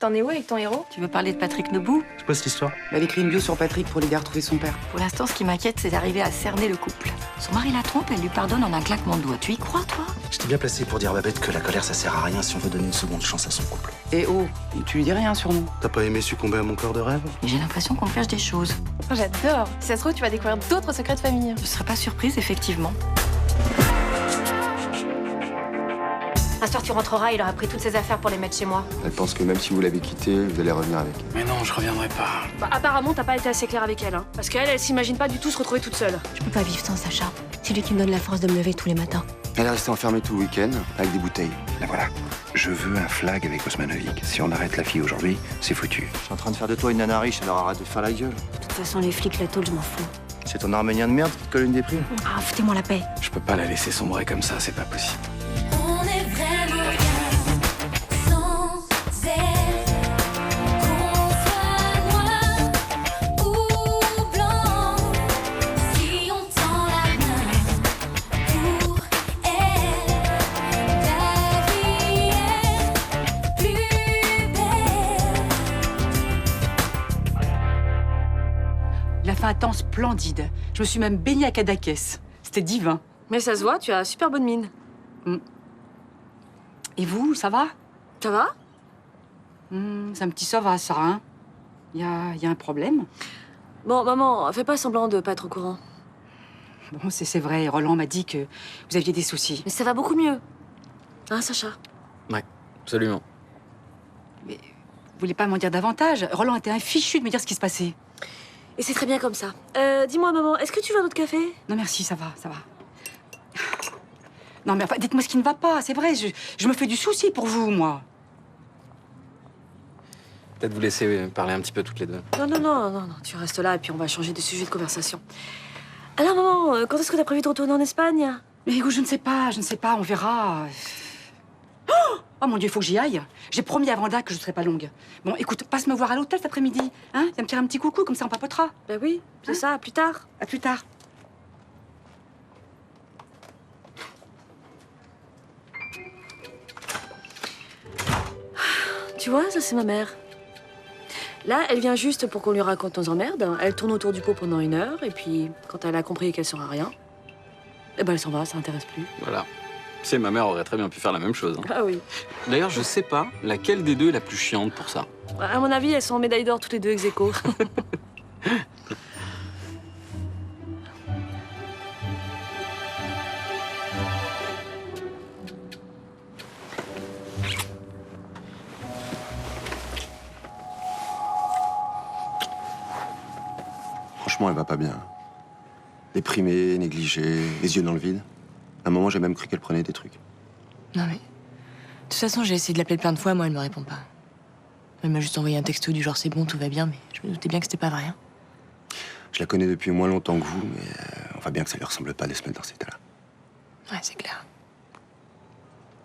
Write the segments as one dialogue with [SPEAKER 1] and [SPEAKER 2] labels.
[SPEAKER 1] T'en es où avec ton héros?
[SPEAKER 2] Tu veux parler de Patrick Nobou?
[SPEAKER 3] C'est quoi cette histoire?
[SPEAKER 4] Elle écrit une bio sur Patrick pour l'aider à retrouver son père.
[SPEAKER 2] Pour l'instant, ce qui m'inquiète, c'est d'arriver à cerner le couple. Son mari la trompe, elle lui pardonne en un claquement de doigts. Tu y crois, toi?
[SPEAKER 3] J'étais bien placé pour dire à Babette que la colère, ça sert à rien si on veut donner une seconde chance à son couple.
[SPEAKER 4] Et oh, tu lui dis rien sur nous.
[SPEAKER 3] T'as pas aimé succomber à mon corps de rêve?
[SPEAKER 2] Mais j'ai l'impression qu'on me cache des choses.
[SPEAKER 1] Oh, j'adore. Si ça se trouve, tu vas découvrir d'autres secrets de famille.
[SPEAKER 2] Je serais pas surprise, effectivement.
[SPEAKER 5] Un soir, tu rentreras, il aura pris toutes ses affaires pour les mettre chez moi.
[SPEAKER 6] Elle pense que même si vous l'avez quitté, vous allez revenir avec.
[SPEAKER 3] Mais non, je reviendrai pas.
[SPEAKER 1] Bah, apparemment, t'as pas été assez clair avec elle, hein. Parce qu'elle, elle s'imagine pas du tout se retrouver toute seule.
[SPEAKER 5] Je peux pas vivre sans Sacha. C'est lui qui me donne la force de me lever tous les matins.
[SPEAKER 6] Elle est restée enfermée tout le week-end avec des bouteilles.
[SPEAKER 7] Là voilà, je veux un flag avec Osmanovic. Si on arrête la fille aujourd'hui, c'est foutu.
[SPEAKER 8] Je suis en train de faire de toi une nana riche, alors arrête de faire la gueule.
[SPEAKER 5] De toute façon, les flics, la tôle, je m'en fous.
[SPEAKER 8] C'est ton arménien de merde qui te colle une déprime.
[SPEAKER 5] Ah, foutez-moi la paix.
[SPEAKER 7] Je peux pas la laisser sombrer comme ça, c'est pas possible.
[SPEAKER 9] On est vraiment bien sans elle. Qu'on soit noir ou blanc, si on tend la main pour elle, la vie est plus belle.
[SPEAKER 10] Il a fait un temps splendide. Je me suis même baignée à Cadaqués. C'était divin.
[SPEAKER 1] Mais ça se voit, tu as super bonne mine.
[SPEAKER 10] Et vous, ça va?
[SPEAKER 1] Ça va?
[SPEAKER 10] C'est un petit sauvage, ça, hein? Il y a un problème?
[SPEAKER 1] Bon, maman, fais pas semblant de pas être au courant.
[SPEAKER 10] Bon, c'est vrai. Roland m'a dit que vous aviez des soucis.
[SPEAKER 1] Mais ça va beaucoup mieux. Hein, Sacha?
[SPEAKER 3] Ouais, absolument.
[SPEAKER 10] Vous voulez pas m'en dire davantage? Roland était fichu de me dire ce qui se passait.
[SPEAKER 1] Et c'est très bien comme ça. Dis-moi, maman, est-ce que tu veux un autre café?
[SPEAKER 10] Non, merci, ça va, ça va. Non, mais enfin, dites-moi ce qui ne va pas, c'est vrai. Je me fais du souci pour vous, moi.
[SPEAKER 3] Peut-être vous laisser parler un petit peu toutes les deux.
[SPEAKER 1] Non, tu restes là et puis on va changer de sujet de conversation. Alors, maman, quand est-ce que t'as prévu de retourner en Espagne?
[SPEAKER 10] Mais écoute, je ne sais pas, on verra. Oh mon Dieu, il faut que j'y aille. J'ai promis à Vanda que je ne serai pas longue. Bon, écoute, passe me voir à l'hôtel cet après-midi. Hein? Viens me faire un petit coucou, comme ça on papotera.
[SPEAKER 1] Bah oui, c'est ça, à plus tard.
[SPEAKER 10] À plus tard.
[SPEAKER 1] Tu vois, ça c'est ma mère. Là, elle vient juste pour qu'on lui raconte nos emmerdes. Elle tourne autour du pot pendant 1 heure, et puis quand elle a compris qu'elle saura rien, eh ben elle s'en va, ça l'intéresse plus.
[SPEAKER 3] Voilà. Tu sais, ma mère aurait très bien pu faire la même chose. Hein.
[SPEAKER 1] Ah oui.
[SPEAKER 3] D'ailleurs, je sais pas laquelle des deux est la plus chiante pour ça.
[SPEAKER 1] À mon avis, elles sont en médaille d'or toutes les deux ex aequo.
[SPEAKER 6] Franchement, elle va pas bien. Déprimée, négligée, les yeux dans le vide. À un moment, j'ai même cru qu'elle prenait des trucs.
[SPEAKER 11] Non mais... De toute façon, j'ai essayé de l'appeler plein de fois, moi, elle me répond pas. Elle m'a juste envoyé un texto du genre « c'est bon, tout va bien », mais je me doutais bien que c'était pas vrai. Hein.
[SPEAKER 6] Je la connais depuis moins longtemps que vous, mais on voit bien que ça lui ressemble pas de se mettre dans cet état-là.
[SPEAKER 11] Ouais, c'est clair.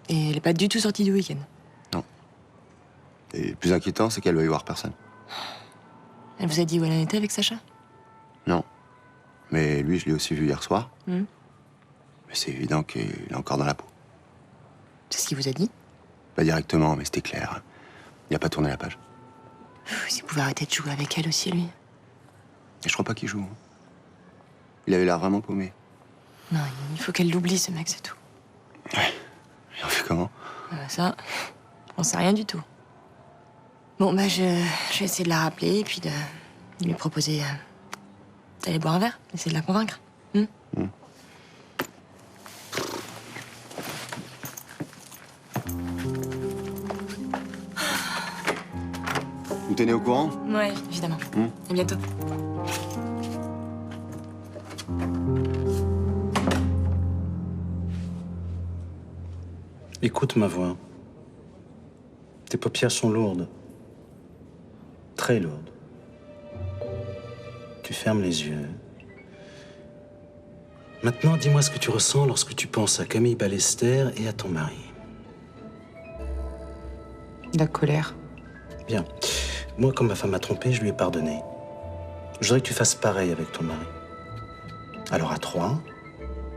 [SPEAKER 11] Et elle est pas du tout sortie du week-end.
[SPEAKER 6] Non. Et le plus inquiétant, c'est qu'elle va y voir personne.
[SPEAKER 11] Elle vous a dit où elle en était avec Sacha?
[SPEAKER 6] Non. Mais lui, je l'ai aussi vu hier soir.
[SPEAKER 11] Hmm.
[SPEAKER 6] Mais c'est évident qu'il est encore dans la peau.
[SPEAKER 11] C'est ce qu'il vous a dit?
[SPEAKER 6] Pas directement, mais c'était clair. Il n'a pas tourné la page.
[SPEAKER 11] S'il pouvait arrêter de jouer avec elle aussi, lui.
[SPEAKER 6] Et je crois pas qu'il joue. Il avait l'air vraiment paumé.
[SPEAKER 11] Non, il faut qu'elle l'oublie, ce mec, c'est tout.
[SPEAKER 6] Ouais. Et on fait comment?
[SPEAKER 11] Ça, on sait rien du tout. Bon, bah, je vais essayer de la rappeler et puis de lui proposer d'aller boire un verre, essayer de la convaincre.
[SPEAKER 6] Vous tenez au courant?
[SPEAKER 11] Ouais, évidemment. À bientôt.
[SPEAKER 3] Écoute ma voix. Tes paupières sont lourdes. Très lourdes. Tu fermes les yeux. Maintenant, dis-moi ce que tu ressens lorsque tu penses à Camille Ballester et à ton mari.
[SPEAKER 4] La colère.
[SPEAKER 3] Bien. Moi, comme ma femme m'a trompé, je lui ai pardonné. Je voudrais que tu fasses pareil avec ton mari. Alors à 3,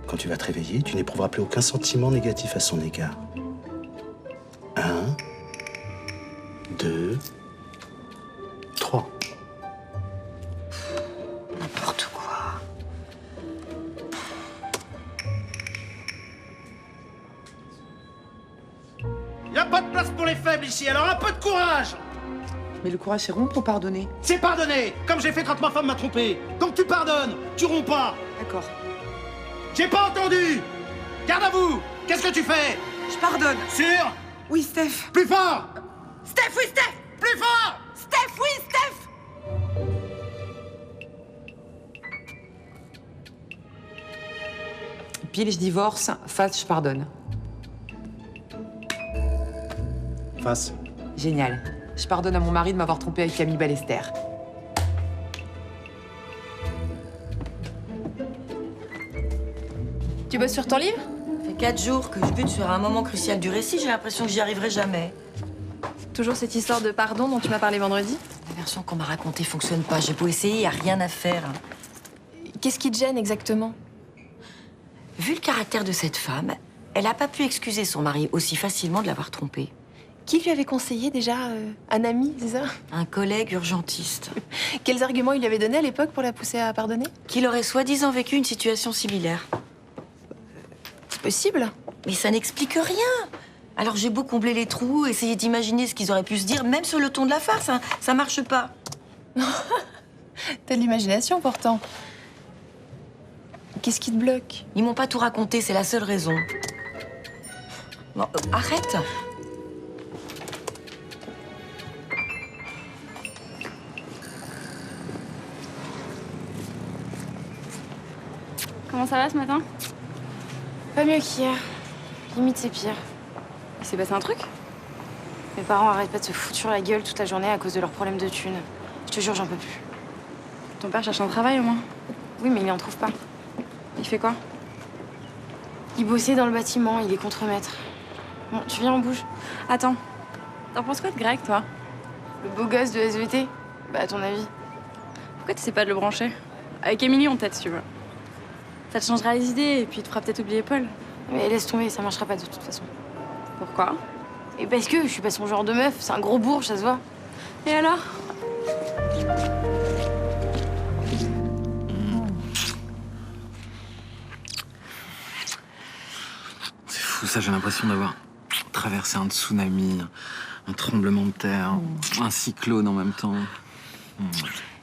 [SPEAKER 3] quand tu vas te réveiller, tu n'éprouveras plus aucun sentiment négatif à son égard. 1, 2, place pour les faibles ici, alors un peu de courage!
[SPEAKER 4] Mais le courage, c'est rompre ou pardonner?
[SPEAKER 3] C'est pardonner, comme j'ai fait quand ma femme m'a trompé. Donc tu pardonnes, tu romps pas.
[SPEAKER 4] D'accord.
[SPEAKER 3] J'ai pas entendu! Garde à vous! Qu'est-ce que tu fais?
[SPEAKER 4] Je pardonne.
[SPEAKER 3] Sûr?
[SPEAKER 4] Oui, Steph.
[SPEAKER 3] Plus fort!
[SPEAKER 4] Steph, oui, Steph.
[SPEAKER 3] Plus fort!
[SPEAKER 4] Steph, oui, Steph. Pile, je divorce. Face, je pardonne.
[SPEAKER 3] Face.
[SPEAKER 4] Génial. Je pardonne à mon mari de m'avoir trompé avec Camille Ballester.
[SPEAKER 11] Tu bosses sur ton livre?
[SPEAKER 2] Ça fait 4 jours que je bute sur un moment crucial du récit, j'ai l'impression que j'y arriverai jamais.
[SPEAKER 11] Toujours cette histoire de pardon dont tu m'as parlé vendredi?
[SPEAKER 2] La version qu'on m'a racontée fonctionne pas. J'ai beau essayer, y a rien à faire.
[SPEAKER 11] Qu'est-ce qui te gêne exactement?
[SPEAKER 2] Vu le caractère de cette femme, elle a pas pu excuser son mari aussi facilement de l'avoir trompée.
[SPEAKER 11] Qui lui avait conseillé déjà un ami, c'est ça?
[SPEAKER 2] Un collègue urgentiste.
[SPEAKER 11] Quels arguments il lui avait donnés à l'époque pour la pousser à pardonner?
[SPEAKER 2] Qu'il aurait soi-disant vécu une situation similaire.
[SPEAKER 11] C'est possible.
[SPEAKER 2] Mais ça n'explique rien. Alors j'ai beau combler les trous, essayer d'imaginer ce qu'ils auraient pu se dire, même sur le ton de la farce, hein, ça marche pas.
[SPEAKER 11] T'as de l'imagination pourtant. Qu'est-ce qui te bloque?
[SPEAKER 2] Ils m'ont pas tout raconté, c'est la seule raison. Bon, arrête.
[SPEAKER 12] Comment ça va ce matin? Pas mieux qu'hier. Limite, c'est pire. Il s'est passé un truc? Mes parents arrêtent pas de se foutre sur la gueule toute la journée à cause de leurs problèmes de thunes. Je te jure, j'en peux plus. Ton père cherche un travail au moins? Oui, mais il en trouve pas. Il fait quoi? Il bossait dans le bâtiment, il est contremaître. Bon, tu viens, on bouge. Attends, t'en penses quoi de Greg, toi? Le beau gosse de SVT? Bah, à ton avis. Pourquoi tu sais pas de le brancher? Avec Émilie, on t'aide, si tu veux. Ça te changera les idées et puis tu te feras peut-être oublier Paul. Mais laisse tomber, ça marchera pas de toute façon. Pourquoi? Et parce que je suis pas son genre de meuf, c'est un gros bourge, ça se voit. Et alors?
[SPEAKER 13] C'est fou ça, j'ai l'impression d'avoir traversé un tsunami, un tremblement de terre, un cyclone en même temps.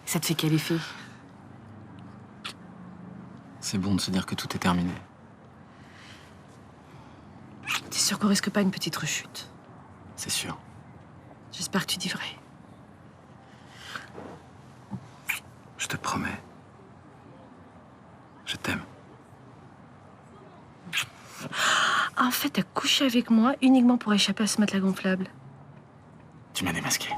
[SPEAKER 12] Ça te fait quel effet?
[SPEAKER 13] C'est bon de se dire que tout est terminé.
[SPEAKER 1] T'es sûr qu'on risque pas une petite rechute?
[SPEAKER 13] C'est sûr.
[SPEAKER 1] J'espère que tu dis vrai.
[SPEAKER 13] Je te promets. Je t'aime.
[SPEAKER 1] En fait, t'as couché avec moi uniquement pour échapper à ce matelas gonflable.
[SPEAKER 13] Tu m'as démasqué.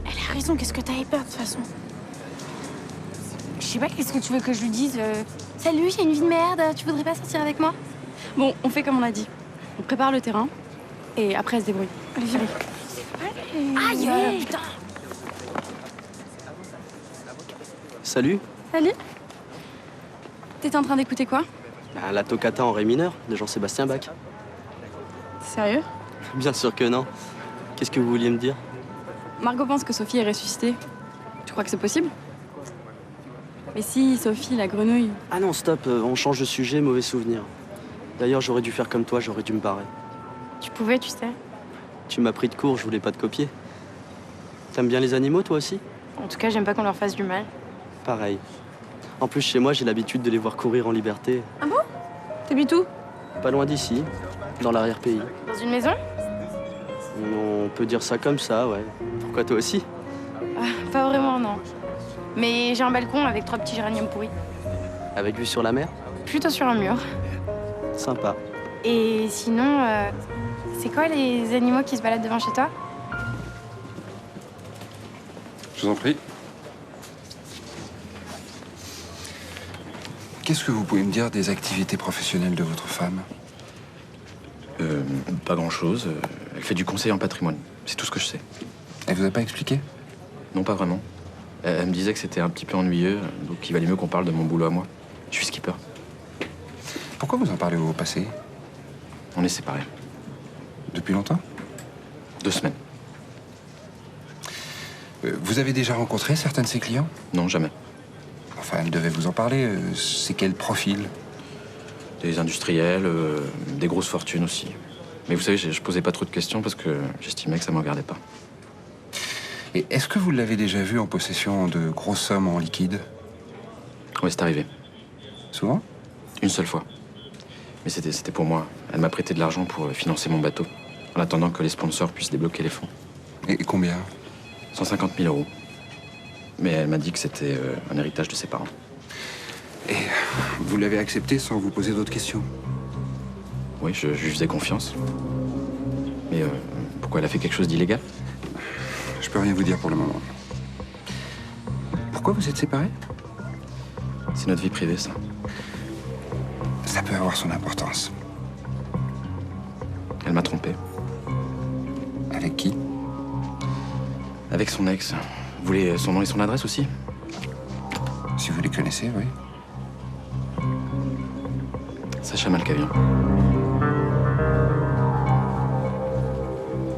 [SPEAKER 12] Elle a raison, qu'est-ce que t'avais peur de toute façon? Je sais pas, qu'est-ce que tu veux que je lui dise? Salut, j'ai une vie de merde, tu voudrais pas sortir avec moi? Bon, on fait comme on a dit. On prépare le terrain et après elle se débrouille. Allez, viens. Aïe, putain!
[SPEAKER 14] Salut.
[SPEAKER 12] Salut. T'étais en train d'écouter quoi?
[SPEAKER 14] La toccata en ré mineur de Jean-Sébastien Bach.
[SPEAKER 12] Sérieux?
[SPEAKER 14] Bien sûr que non. Qu'est-ce que vous vouliez me dire?
[SPEAKER 12] Margot pense que Sophie est ressuscitée. Tu crois que c'est possible? Mais si, Sophie, la grenouille.
[SPEAKER 14] Ah non, stop, on change de sujet, mauvais souvenir. D'ailleurs, j'aurais dû faire comme toi, j'aurais dû me barrer.
[SPEAKER 12] Tu pouvais, tu sais.
[SPEAKER 14] Tu m'as pris de court, je voulais pas te copier. T'aimes bien les animaux, toi aussi?
[SPEAKER 12] En tout cas, j'aime pas qu'on leur fasse du mal.
[SPEAKER 14] Pareil. En plus, chez moi, j'ai l'habitude de les voir courir en liberté.
[SPEAKER 12] Ah bon? T'habites où?
[SPEAKER 14] Pas loin d'ici, dans l'arrière-pays.
[SPEAKER 12] Dans une maison?
[SPEAKER 14] On peut dire ça comme ça, ouais. Pourquoi toi aussi?
[SPEAKER 12] Pas vraiment, non. Mais j'ai un balcon avec 3 petits géraniums pourris.
[SPEAKER 14] Avec vue sur la mer?
[SPEAKER 12] Plutôt sur un mur.
[SPEAKER 14] Sympa.
[SPEAKER 12] Et sinon, c'est quoi les animaux qui se baladent devant chez toi?
[SPEAKER 6] Je vous en prie. Qu'est-ce que vous pouvez me dire des activités professionnelles de votre femme?
[SPEAKER 15] Pas grand-chose. Elle fait du conseil en patrimoine. C'est tout ce que je sais.
[SPEAKER 6] Elle vous a pas expliqué?
[SPEAKER 15] Non, pas vraiment. Elle me disait que c'était un petit peu ennuyeux, donc il valait mieux qu'on parle de mon boulot à moi. Je suis skipper.
[SPEAKER 6] Pourquoi vous en parlez au passé?
[SPEAKER 15] On est séparés.
[SPEAKER 6] Depuis longtemps?
[SPEAKER 15] 2 semaines.
[SPEAKER 6] Vous avez déjà rencontré certains de ses clients?
[SPEAKER 15] Non, jamais.
[SPEAKER 7] Enfin, elle devait vous en parler. C'est quel profil?
[SPEAKER 15] Des industriels, des grosses fortunes aussi. Mais vous savez, je posais pas trop de questions parce que j'estimais que ça me regardait pas.
[SPEAKER 7] Et est-ce que vous l'avez déjà vue en possession de grosses sommes en liquide?
[SPEAKER 15] Oui, c'est arrivé.
[SPEAKER 7] Souvent?
[SPEAKER 15] Une seule fois. Mais c'était pour moi. Elle m'a prêté de l'argent pour financer mon bateau, en attendant que les sponsors puissent débloquer les fonds.
[SPEAKER 7] Et combien? 150
[SPEAKER 15] 000 euros. Mais elle m'a dit que c'était un héritage de ses parents.
[SPEAKER 7] Et vous l'avez accepté sans vous poser d'autres questions?
[SPEAKER 15] Oui, je lui faisais confiance. Mais pourquoi elle a fait quelque chose d'illégal?
[SPEAKER 7] Je peux rien vous dire pour le moment. Pourquoi vous êtes séparés?
[SPEAKER 15] C'est notre vie privée, ça.
[SPEAKER 7] Ça peut avoir son importance.
[SPEAKER 15] Elle m'a trompé.
[SPEAKER 7] Avec qui?
[SPEAKER 15] Avec son ex. Vous voulez son nom et son adresse aussi?
[SPEAKER 7] Si vous les connaissez, oui.
[SPEAKER 15] Sacha Malkavian.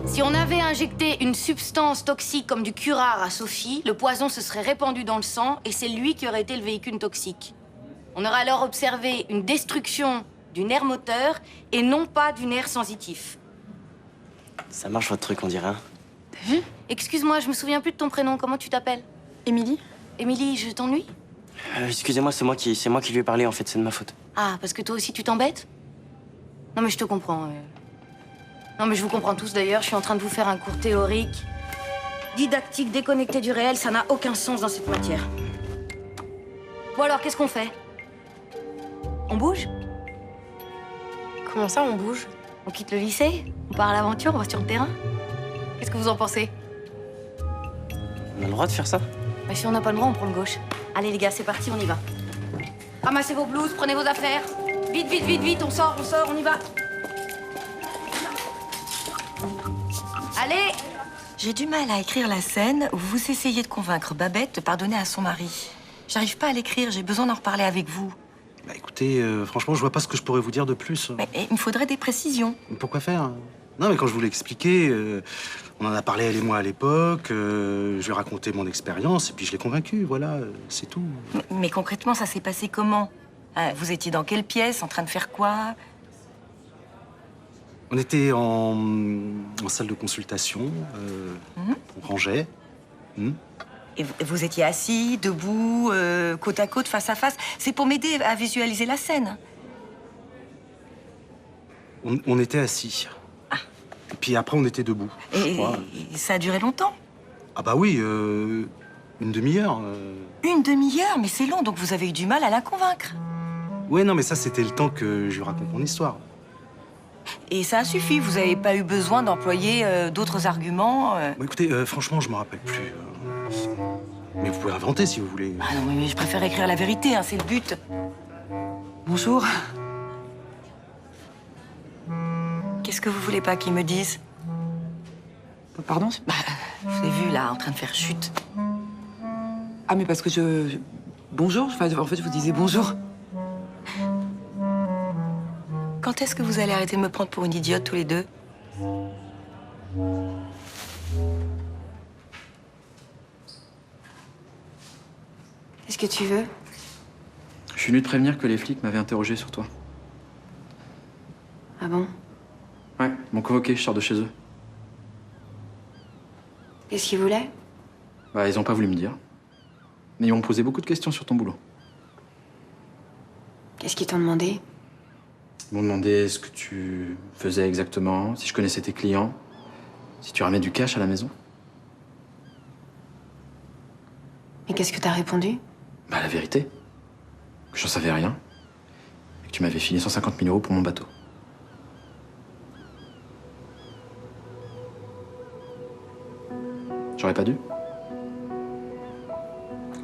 [SPEAKER 16] Si on avait injecté une substance toxique comme du curare à Sophie, le poison se serait répandu dans le sang et c'est lui qui aurait été le véhicule toxique. On aurait alors observé une destruction du nerf moteur et non pas du nerf sensitif.
[SPEAKER 14] Ça marche votre truc, on dirait.
[SPEAKER 16] T'as vu? Excuse-moi, je me souviens plus de ton prénom. Comment tu t'appelles?
[SPEAKER 1] Émilie.
[SPEAKER 16] Émilie, je t'ennuie?
[SPEAKER 14] Excusez-moi, c'est moi qui lui ai parlé, en fait, c'est de ma faute.
[SPEAKER 16] Ah, parce que toi aussi tu t'embêtes? Non mais je te comprends. Non mais je vous comprends tous d'ailleurs, je suis en train de vous faire un cours théorique. Didactique, déconnecté du réel, ça n'a aucun sens dans cette matière. Bon alors, qu'est-ce qu'on fait? On bouge?
[SPEAKER 12] Comment ça, on bouge?
[SPEAKER 16] On quitte le lycée? On part à l'aventure? On va sur le terrain? Qu'est-ce que vous en pensez?
[SPEAKER 14] On a le droit de faire ça?
[SPEAKER 16] Bah, si on n'a pas le droit, on prend le gauche. Allez les gars, c'est parti, on y va. Ramassez vos blouses, prenez vos affaires. Vite, vite, vite, vite, on sort, on y va. Allez!
[SPEAKER 2] J'ai du mal à écrire la scène où vous essayez de convaincre Babette de pardonner à son mari. J'arrive pas à l'écrire, j'ai besoin d'en reparler avec vous.
[SPEAKER 3] Bah écoutez, franchement, je vois pas ce que je pourrais vous dire de plus.
[SPEAKER 2] Mais il me faudrait des précisions.
[SPEAKER 3] Pourquoi faire? Non, mais quand je vous l'ai expliqué, on en a parlé, elle et moi, à l'époque, je lui ai raconté mon expérience, et puis je l'ai convaincu, voilà, c'est tout.
[SPEAKER 2] Mais concrètement, ça s'est passé comment? Vous étiez dans quelle pièce? En train de faire quoi?
[SPEAKER 3] On était en salle de consultation, on rangeait.
[SPEAKER 2] Et vous étiez assis, debout, côte à côte, face à face. C'est pour m'aider à visualiser la scène.
[SPEAKER 3] On était assis. Et puis après, on était debout.
[SPEAKER 2] Et ça a duré longtemps?
[SPEAKER 3] Ah bah oui, une demi-heure.
[SPEAKER 2] Une demi-heure? Mais c'est long, donc vous avez eu du mal à la convaincre.
[SPEAKER 3] Ouais, non, mais ça, c'était le temps que je lui raconte mon histoire.
[SPEAKER 2] Et ça a suffi, vous n'avez pas eu besoin d'employer d'autres arguments
[SPEAKER 3] Bon, écoutez, franchement, je me rappelle plus. Mais vous pouvez inventer si vous voulez.
[SPEAKER 2] Ah non, mais je préfère écrire la vérité, hein, c'est le but. Bonjour. Qu'est-ce que vous voulez pas qu'ils me disent?
[SPEAKER 10] Pardon?
[SPEAKER 2] Je vous ai vu, là, en train de faire chute.
[SPEAKER 10] Ah, mais parce que Bonjour, enfin, en fait, je vous disais bonjour.
[SPEAKER 2] Quand est-ce que vous allez arrêter de me prendre pour une idiote, tous les deux?
[SPEAKER 12] Qu'est-ce que tu veux?
[SPEAKER 15] Je suis venu te prévenir que les flics m'avaient interrogé sur toi.
[SPEAKER 12] Ah bon?
[SPEAKER 15] Ouais, ils m'ont convoqué, je sors de chez eux.
[SPEAKER 12] Qu'est-ce qu'ils voulaient?
[SPEAKER 15] Bah, ils ont pas voulu me dire. Mais ils m'ont posé beaucoup de questions sur ton boulot.
[SPEAKER 12] Qu'est-ce qu'ils t'ont demandé?
[SPEAKER 15] Ils m'ont demandé ce que tu faisais exactement, si je connaissais tes clients, si tu ramenais du cash à la maison.
[SPEAKER 12] Mais qu'est-ce que t'as répondu?
[SPEAKER 15] Bah, la vérité. Que j'en savais rien. Et que tu m'avais filé 150 000 euros pour mon bateau. J'aurais pas dû?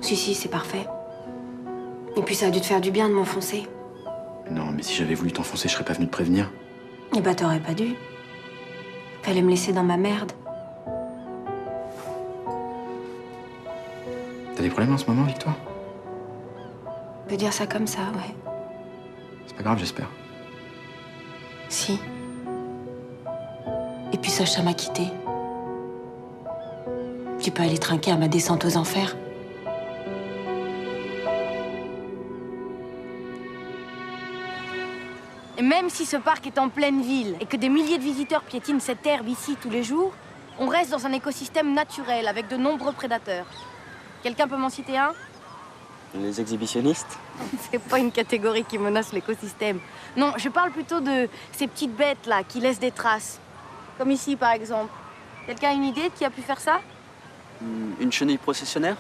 [SPEAKER 12] Si, c'est parfait. Et puis ça a dû te faire du bien de m'enfoncer.
[SPEAKER 15] Non, mais si j'avais voulu t'enfoncer, je serais pas venu te prévenir.
[SPEAKER 12] Eh bah t'aurais pas dû. Fallait me laisser dans ma merde.
[SPEAKER 15] T'as des problèmes en ce moment, Victoire?
[SPEAKER 12] On peut dire ça comme ça, ouais.
[SPEAKER 15] C'est pas grave, j'espère.
[SPEAKER 12] Si. Et puis Sacha m'a quitté. J'ai pas allé trinquer à ma descente aux enfers.
[SPEAKER 16] Et même si ce parc est en pleine ville et que des milliers de visiteurs piétinent cette herbe ici tous les jours, on reste dans un écosystème naturel avec de nombreux prédateurs. Quelqu'un peut m'en citer un?
[SPEAKER 14] Les exhibitionnistes?
[SPEAKER 16] C'est pas une catégorie qui menace l'écosystème. Non, je parle plutôt de ces petites bêtes-là qui laissent des traces. Comme ici, par exemple. Quelqu'un a une idée de qui a pu faire ça?
[SPEAKER 14] Une chenille processionnaire?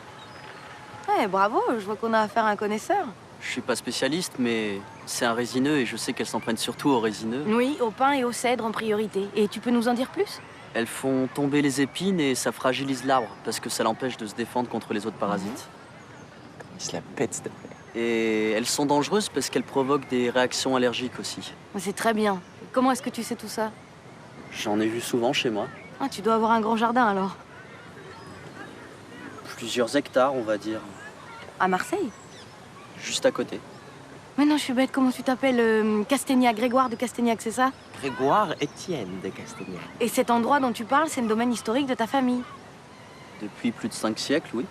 [SPEAKER 16] Ouais, bravo, je vois qu'on a affaire à un connaisseur.
[SPEAKER 14] Je suis pas spécialiste, mais c'est un résineux et je sais qu'elles s'en prennent surtout aux résineux.
[SPEAKER 16] Oui, au pin et au cèdre en priorité. Et tu peux nous en dire plus?
[SPEAKER 14] Elles font tomber les épines et ça fragilise l'arbre parce que ça l'empêche de se défendre contre les autres parasites.
[SPEAKER 8] Il se la pète, s'il te plaît.
[SPEAKER 14] Et elles sont dangereuses parce qu'elles provoquent des réactions allergiques aussi.
[SPEAKER 16] C'est très bien. Comment est-ce que tu sais tout ça?
[SPEAKER 14] J'en ai vu souvent chez moi.
[SPEAKER 16] Ah, tu dois avoir un grand jardin alors.
[SPEAKER 14] Plusieurs hectares, on va dire.
[SPEAKER 16] À Marseille?
[SPEAKER 14] Juste à côté.
[SPEAKER 16] Mais non, je suis bête. Comment tu t'appelles? Castagnac, Grégoire de Castagnac, c'est ça?
[SPEAKER 8] Grégoire Étienne de Castagnac.
[SPEAKER 16] Et cet endroit dont tu parles, c'est le domaine historique de ta famille.
[SPEAKER 14] Depuis plus de 5 siècles, oui.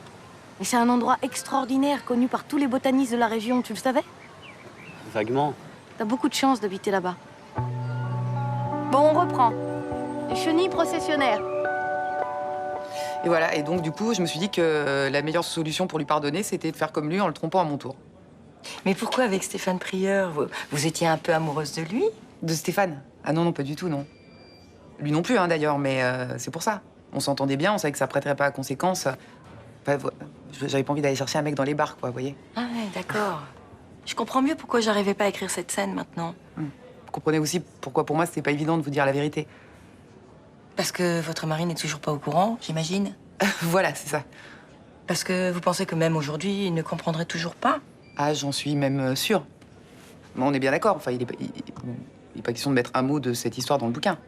[SPEAKER 16] Et c'est un endroit extraordinaire, connu par tous les botanistes de la région. Tu le savais?
[SPEAKER 14] Vaguement.
[SPEAKER 16] T'as beaucoup de chance d'habiter là-bas. Bon, on reprend. Les chenilles processionnaires.
[SPEAKER 4] Et voilà, et donc du coup, je me suis dit que la meilleure solution pour lui pardonner, c'était de faire comme lui en le trompant à mon tour.
[SPEAKER 2] Mais pourquoi avec Stéphane Prieur? Vous étiez un peu amoureuse de lui?
[SPEAKER 4] De Stéphane? Ah non, non, pas du tout, non. Lui non plus, hein, d'ailleurs, mais c'est pour ça. On s'entendait bien, on savait que ça prêterait pas à conséquence. Enfin, j'avais pas envie d'aller chercher un mec dans les bars, quoi, vous voyez?
[SPEAKER 2] Ah ouais, d'accord. Je comprends mieux pourquoi j'arrivais pas à écrire cette scène maintenant.
[SPEAKER 4] Vous comprenez aussi pourquoi pour moi c'était pas évident de vous dire la vérité.
[SPEAKER 2] Parce que votre mari n'est toujours pas au courant, j'imagine?
[SPEAKER 4] Voilà, c'est ça.
[SPEAKER 2] Parce que vous pensez que même aujourd'hui, il ne comprendrait toujours pas?
[SPEAKER 4] Ah, j'en suis même sûre. Mais on est bien d'accord, enfin, il est pas question de mettre un mot de cette histoire dans le bouquin.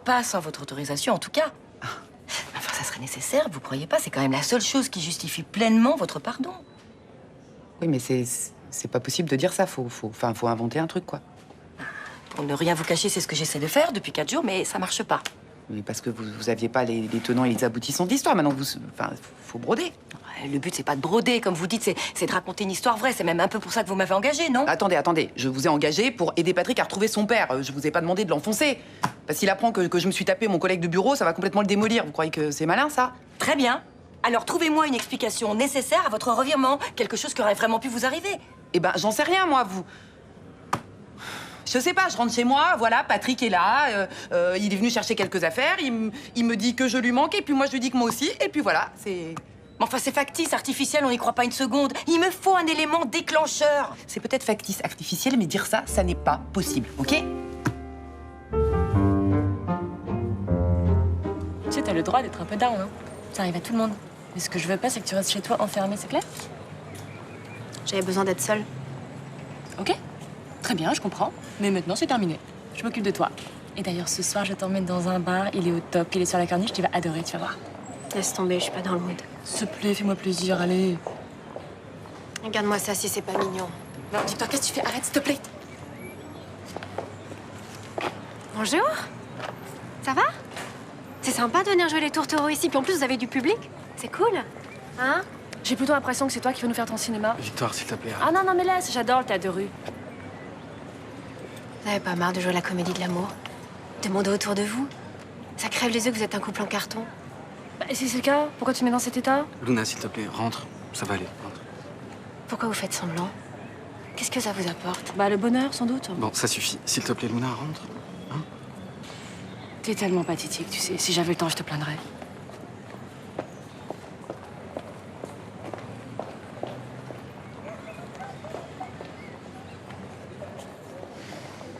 [SPEAKER 2] Pas sans votre autorisation, en tout cas. Enfin, ça serait nécessaire, vous croyez pas? C'est quand même la seule chose qui justifie pleinement votre pardon.
[SPEAKER 4] Oui, mais c'est pas possible de dire ça, faut inventer un truc, quoi.
[SPEAKER 2] Pour ne rien vous cacher, c'est ce que j'essaie de faire depuis 4 jours, mais ça marche pas.
[SPEAKER 4] Mais parce que vous aviez pas les tenants et les aboutissants de l'histoire, maintenant faut broder.
[SPEAKER 2] Le but, c'est pas de broder, comme vous dites, c'est de raconter une histoire vraie. C'est même un peu pour ça que vous m'avez engagé, non?
[SPEAKER 4] Attendez, je vous ai engagé pour aider Patrick à retrouver son père. Je vous ai pas demandé de l'enfoncer. Parce qu'il apprend que je me suis tapé mon collègue de bureau, ça va complètement le démolir. Vous croyez que c'est malin, ça?
[SPEAKER 2] Très bien. Alors trouvez-moi une explication nécessaire à votre revirement. Quelque chose qui aurait vraiment pu vous arriver.
[SPEAKER 4] Eh ben, j'en sais rien, moi, vous. Je sais pas, je rentre chez moi, voilà, Patrick est là, il est venu chercher quelques affaires, il me dit que je lui manque, et puis moi je lui dis que moi aussi, et puis voilà, c'est...
[SPEAKER 2] Mais enfin, c'est factice, artificiel, on n'y croit pas une seconde. Il me faut un élément déclencheur.
[SPEAKER 4] C'est peut-être factice, artificiel, mais dire ça, ça n'est pas possible, ok?
[SPEAKER 1] Tu sais, t'as le droit d'être un peu down, hein. Ça arrive à tout le monde. Mais ce que je veux pas, c'est que tu restes chez toi enfermé, c'est clair?
[SPEAKER 5] J'avais besoin d'être seule.
[SPEAKER 1] Ok. Très bien, je comprends. Mais maintenant, c'est terminé. Je m'occupe de toi. Et d'ailleurs, ce soir, je t'emmène dans un bar. Il est au top, il est sur la corniche, tu vas adorer, tu vas voir.
[SPEAKER 5] Laisse tomber, je suis pas dans le mood.
[SPEAKER 1] S'il te plaît, fais-moi plaisir, allez.
[SPEAKER 5] Regarde-moi ça si c'est pas mignon.
[SPEAKER 1] Non, dis-toi, qu'est-ce que tu fais? Arrête, s'il te plaît.
[SPEAKER 5] Bonjour. Ça va? C'est sympa de venir jouer les tourtereaux ici, puis en plus vous avez du public. C'est cool. Hein?
[SPEAKER 1] J'ai plutôt l'impression que c'est toi qui veux nous faire ton cinéma.
[SPEAKER 13] Victoire, s'il te plaît.
[SPEAKER 1] Ah non, non, mais laisse, j'adore le théâtre de rue.
[SPEAKER 5] Vous n'avez pas marre de jouer la comédie de l'amour? Demandez autour de vous. Ça crève les yeux que vous êtes un couple en carton.
[SPEAKER 1] Bah, si c'est le cas, pourquoi tu me mets dans cet état?
[SPEAKER 13] Luna, s'il te plaît, rentre. Ça va aller, rentre.
[SPEAKER 5] Pourquoi vous faites semblant? Qu'est-ce que ça vous apporte?
[SPEAKER 1] Bah, le bonheur, sans doute.
[SPEAKER 13] Bon, ça suffit. S'il te plaît, Luna, rentre.
[SPEAKER 1] T'es tellement pathétique, tu sais. Si j'avais le temps, je te plaindrais.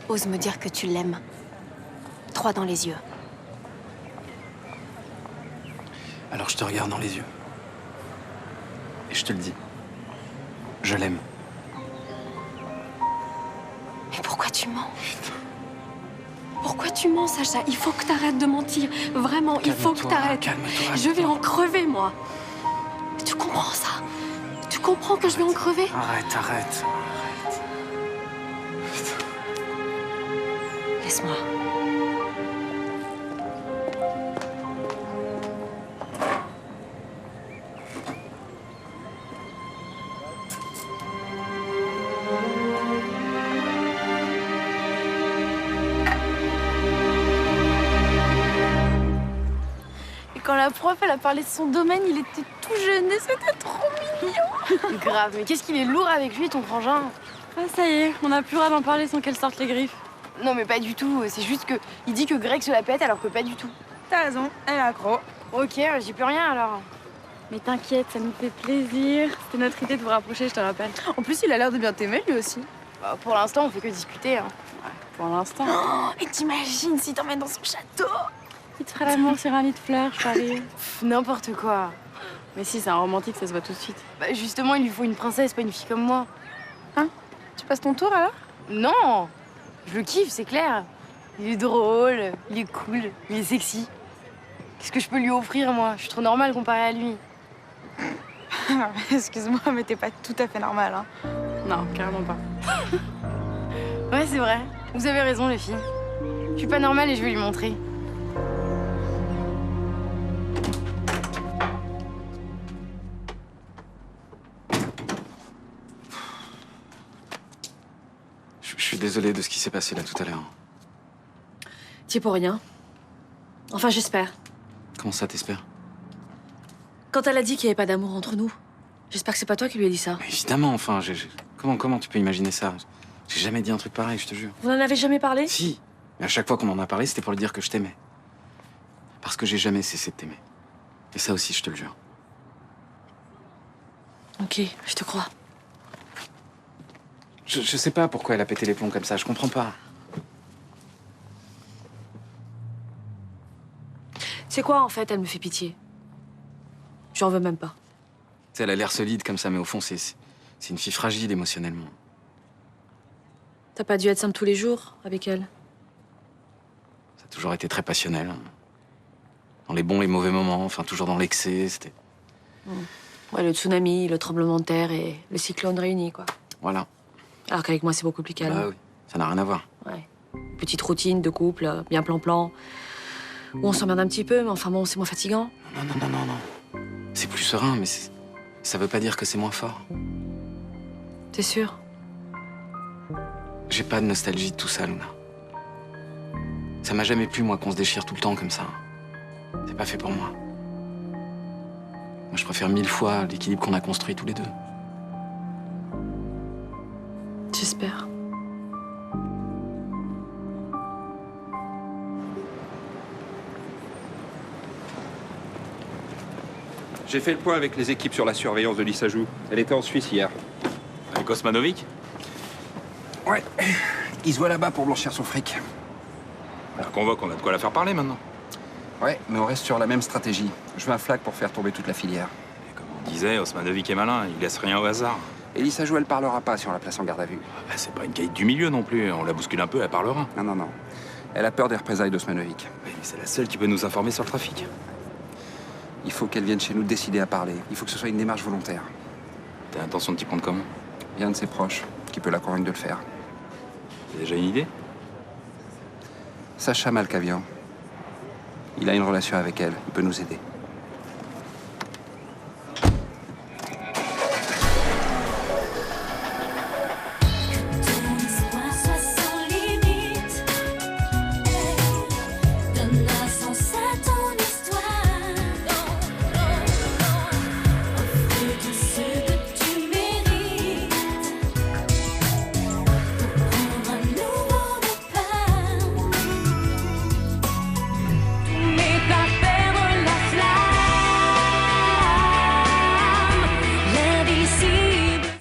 [SPEAKER 5] Ose me dire que tu l'aimes. Droit dans les yeux.
[SPEAKER 13] Alors je te regarde dans les yeux. Et je te le dis. Je l'aime.
[SPEAKER 5] Mais pourquoi tu mens? Pourquoi tu mens, Sacha? Il faut que t'arrêtes de mentir. Vraiment, il faut que t'arrêtes.
[SPEAKER 13] Calme-toi.
[SPEAKER 5] Je vais en crever, moi. Tu comprends ça? Tu comprends que je vais en crever?
[SPEAKER 13] Arrête.
[SPEAKER 5] Laisse-moi.
[SPEAKER 12] prof, elle a parlé de son domaine, il était tout jeune et c'était trop mignon. Grave, mais qu'est-ce qu'il est lourd avec lui, ton frangin.
[SPEAKER 17] Ah, ça y est, on n'a plus le droit d'en parler sans qu'elle sorte les griffes.
[SPEAKER 12] Non, mais pas du tout. C'est juste que il dit que Greg se la pète alors que pas du tout.
[SPEAKER 17] T'as raison, elle est accro.
[SPEAKER 12] Ok, j'y peux rien alors.
[SPEAKER 17] Mais t'inquiète, ça nous fait plaisir. C'était notre idée de vous rapprocher, je te rappelle.
[SPEAKER 12] En plus, il a l'air de bien t'aimer lui aussi. Bah, pour l'instant, on fait que discuter. Hein.
[SPEAKER 17] Ouais, pour l'instant.
[SPEAKER 12] Oh, et t'imagines s'il t'emmène dans son château?
[SPEAKER 17] Il te ferait l'amour sur un lit de fleurs, je parie.
[SPEAKER 12] N'importe quoi.
[SPEAKER 17] Mais si, c'est un romantique, ça se voit tout de suite.
[SPEAKER 12] Bah, justement, il lui faut une princesse, pas une fille comme moi.
[SPEAKER 17] Hein? Tu passes ton tour alors?
[SPEAKER 12] Non! Je le kiffe, c'est clair. Il est drôle, il est cool, il est sexy. Qu'est-ce que je peux lui offrir, moi? Je suis trop normale comparée à lui.
[SPEAKER 17] Excuse-moi, mais t'es pas tout à fait normale, hein. Non, carrément pas.
[SPEAKER 12] Ouais, c'est vrai. Vous avez raison, les filles. Je suis pas normale et je vais lui montrer.
[SPEAKER 13] Je suis désolé de ce qui s'est passé là tout à l'heure.
[SPEAKER 1] T'y es pour rien. Enfin, j'espère.
[SPEAKER 13] Comment ça, t'espères?
[SPEAKER 1] Quand elle a dit qu'il n'y avait pas d'amour entre nous, j'espère que c'est pas toi qui lui as dit ça.
[SPEAKER 13] Mais évidemment, enfin, comment tu peux imaginer ça? J'ai jamais dit un truc pareil, je te jure.
[SPEAKER 1] Vous n'en avez jamais parlé?
[SPEAKER 13] Si. Mais à chaque fois qu'on en a parlé, c'était pour lui dire que je t'aimais. Parce que j'ai jamais cessé de t'aimer. Et ça aussi, je te le jure.
[SPEAKER 1] Ok, je te crois.
[SPEAKER 13] Je sais pas pourquoi elle a pété les plombs comme ça, je comprends pas.
[SPEAKER 1] C'est quoi, en fait, elle me fait pitié. J'en veux même pas.
[SPEAKER 13] Tu sais, elle a l'air solide comme ça, mais au fond, c'est une fille fragile émotionnellement.
[SPEAKER 1] T'as pas dû être simple tous les jours avec elle.
[SPEAKER 13] Ça a toujours été très passionnel. Hein. Dans les bons et mauvais moments, enfin, toujours dans l'excès, c'était...
[SPEAKER 1] Ouais, le tsunami, le tremblement de terre et le cyclone réunis, quoi.
[SPEAKER 13] Voilà.
[SPEAKER 1] Alors qu'avec moi, c'est beaucoup plus calme.
[SPEAKER 13] Bah oui, ça n'a rien à voir.
[SPEAKER 1] Ouais. Petite routine de couple, bien plan-plan. Où on s'emmerde un petit peu, mais enfin bon, c'est moins fatigant.
[SPEAKER 13] Non. C'est plus serein, mais ça veut pas dire que c'est moins fort.
[SPEAKER 1] T'es sûr?
[SPEAKER 13] J'ai pas de nostalgie de tout ça, Luna. Ça m'a jamais plu, moi, qu'on se déchire tout le temps comme ça. C'est pas fait pour moi. Moi, je préfère 1000 fois l'équilibre qu'on a construit tous les deux.
[SPEAKER 1] J'espère.
[SPEAKER 7] J'ai fait le point avec les équipes sur la surveillance de l'Issajou. Elle était en Suisse hier.
[SPEAKER 15] Avec Osmanovic?
[SPEAKER 7] Ouais. Il se voit là-bas pour blanchir son fric.
[SPEAKER 15] Alors qu'on voit qu'on a de quoi la faire parler maintenant.
[SPEAKER 7] Ouais, mais on reste sur la même stratégie. Je veux un flag pour faire tomber toute la filière.
[SPEAKER 15] Et comme on disait, Osmanovic est malin, il laisse rien au hasard.
[SPEAKER 7] Et l'Issajou, elle parlera pas si on la place en garde à vue.
[SPEAKER 15] Bah, c'est pas une caïd du milieu non plus, on la bouscule un peu, elle parlera.
[SPEAKER 7] Non. Elle a peur des représailles d'Osmanovic.
[SPEAKER 15] Oui, mais c'est la seule qui peut nous informer sur le trafic.
[SPEAKER 7] Il faut qu'elle vienne chez nous décider à parler. Il faut que ce soit une démarche volontaire.
[SPEAKER 15] T'as l'intention de t'y prendre comment?
[SPEAKER 7] Il y a un de ses proches qui peut la convaincre de le faire.
[SPEAKER 15] T'as déjà une idée?
[SPEAKER 7] Sacha Malkavian. Il a une relation avec elle, il peut nous aider.